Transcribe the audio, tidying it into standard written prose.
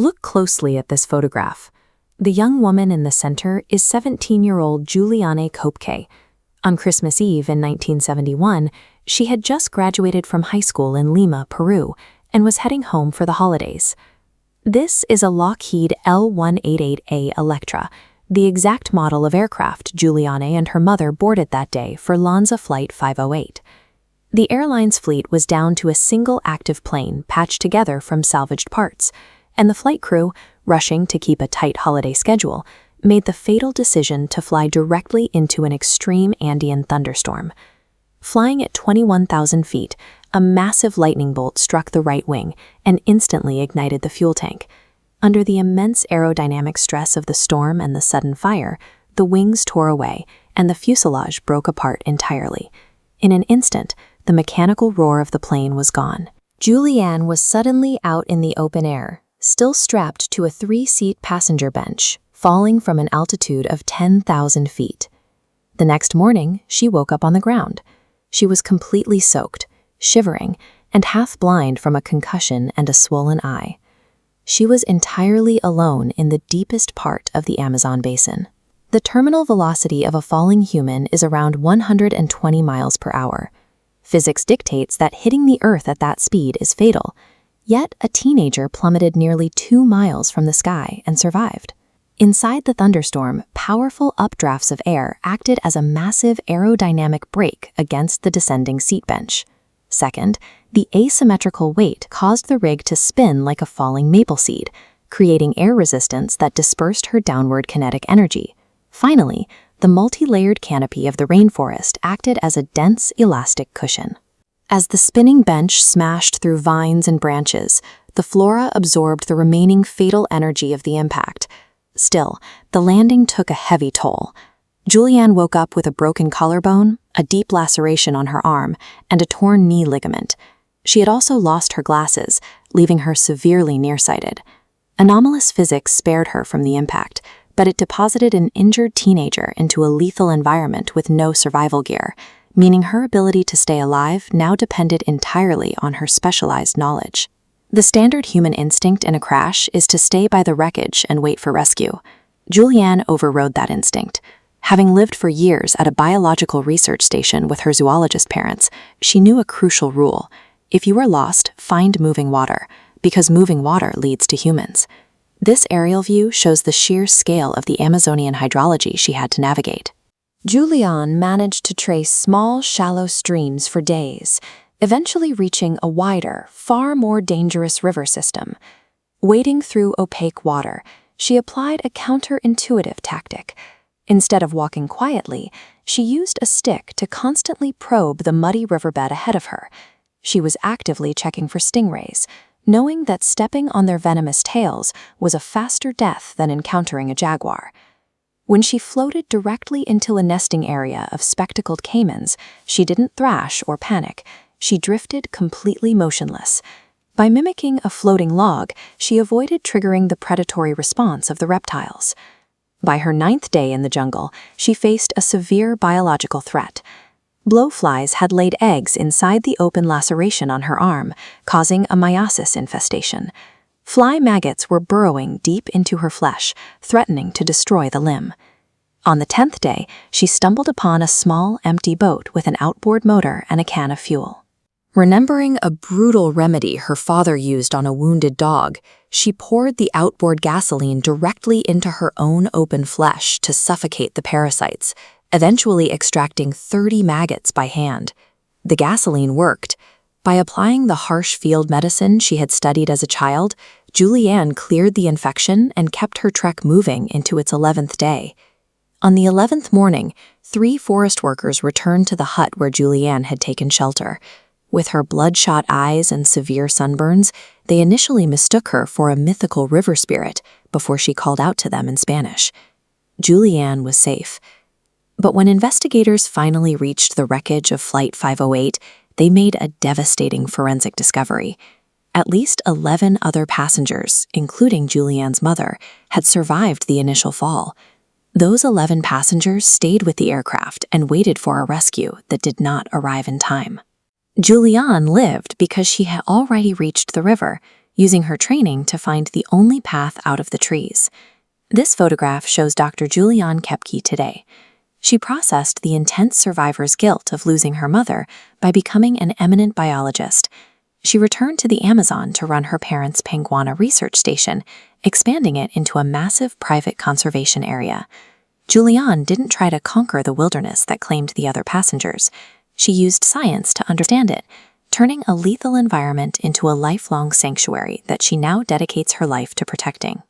Look closely at this photograph. The young woman in the center is 17-year-old Juliane Koepcke. On Christmas Eve in 1971, she had just graduated from high school in Lima, Peru, and was heading home for the holidays. This is a Lockheed L-188A Electra, the exact model of aircraft Juliane and her mother boarded that day for Lanza Flight 508. The airline's fleet was down to a single active plane patched together from salvaged parts, and the flight crew, rushing to keep a tight holiday schedule, made the fatal decision to fly directly into an extreme Andean thunderstorm. Flying at 21,000 feet, a massive lightning bolt struck the right wing and instantly ignited the fuel tank. Under the immense aerodynamic stress of the storm and the sudden fire, the wings tore away and the fuselage broke apart entirely. In an instant, the mechanical roar of the plane was gone. Juliane was suddenly out in the open air, still strapped to a 3-seat passenger bench, falling from an altitude of 10,000 feet. The next morning, she woke up on the ground. She was completely soaked, shivering, and half blind from a concussion and a swollen eye. She was entirely alone in the deepest part of the Amazon basin. The terminal velocity of a falling human is around 120 miles per hour. Physics dictates that hitting the earth at that speed is fatal, yet a teenager plummeted nearly 2 miles from the sky and survived. Inside the thunderstorm, powerful updrafts of air acted as a massive aerodynamic brake against the descending seat bench. Second, the asymmetrical weight caused the rig to spin like a falling maple seed, creating air resistance that dispersed her downward kinetic energy. Finally, the multi-layered canopy of the rainforest acted as a dense, elastic cushion. As the spinning bench smashed through vines and branches, the flora absorbed the remaining fatal energy of the impact. Still, the landing took a heavy toll. Juliane woke up with a broken collarbone, a deep laceration on her arm, and a torn knee ligament. She had also lost her glasses, leaving her severely nearsighted. Anomalous physics spared her from the impact, but it deposited an injured teenager into a lethal environment with no survival gear, meaning her ability to stay alive now depended entirely on her specialized knowledge. The standard human instinct in a crash is to stay by the wreckage and wait for rescue. Juliane overrode that instinct. Having lived for years at a biological research station with her zoologist parents, she knew a crucial rule. If you are lost, find moving water, because moving water leads to humans. This aerial view shows the sheer scale of the Amazonian hydrology she had to navigate. Juliane managed to trace small, shallow streams for days, eventually reaching a wider, far more dangerous river system. Wading through opaque water, she applied a counterintuitive tactic. Instead of walking quietly, she used a stick to constantly probe the muddy riverbed ahead of her. She was actively checking for stingrays, knowing that stepping on their venomous tails was a faster death than encountering a jaguar. When she floated directly into a nesting area of spectacled caimans, she didn't thrash or panic. She drifted completely motionless. By mimicking a floating log, she avoided triggering the predatory response of the reptiles. By her 9th day in the jungle, she faced a severe biological threat. Blowflies had laid eggs inside the open laceration on her arm, causing a meiosis infestation. Fly maggots were burrowing deep into her flesh, threatening to destroy the limb. On the 10th day, she stumbled upon a small, empty boat with an outboard motor and a can of fuel. Remembering a brutal remedy her father used on a wounded dog, she poured the outboard gasoline directly into her own open flesh to suffocate the parasites, eventually extracting 30 maggots by hand. The gasoline worked. By applying the harsh field medicine she had studied as a child, Juliane cleared the infection and kept her trek moving into its 11th day. On the 11th morning, 3 forest workers returned to the hut where Juliane had taken shelter. With her bloodshot eyes and severe sunburns, they initially mistook her for a mythical river spirit before she called out to them in Spanish. Juliane was safe. But when investigators finally reached the wreckage of Flight 508, they made a devastating forensic discovery. At least 11 other passengers, including Juliane's mother, had survived the initial fall. Those 11 passengers stayed with the aircraft and waited for a rescue that did not arrive in time. Juliane lived because she had already reached the river. using her training to find the only path out of the trees. This photograph shows Dr. Juliane Koepcke today. She processed the intense survivor's guilt of losing her mother by becoming an eminent biologist. She returned to the Amazon to run her parents' Panguana research station, expanding it into a massive private conservation area. Juliane didn't try to conquer the wilderness that claimed the other passengers. She used science to understand it, turning a lethal environment into a lifelong sanctuary that she now dedicates her life to protecting.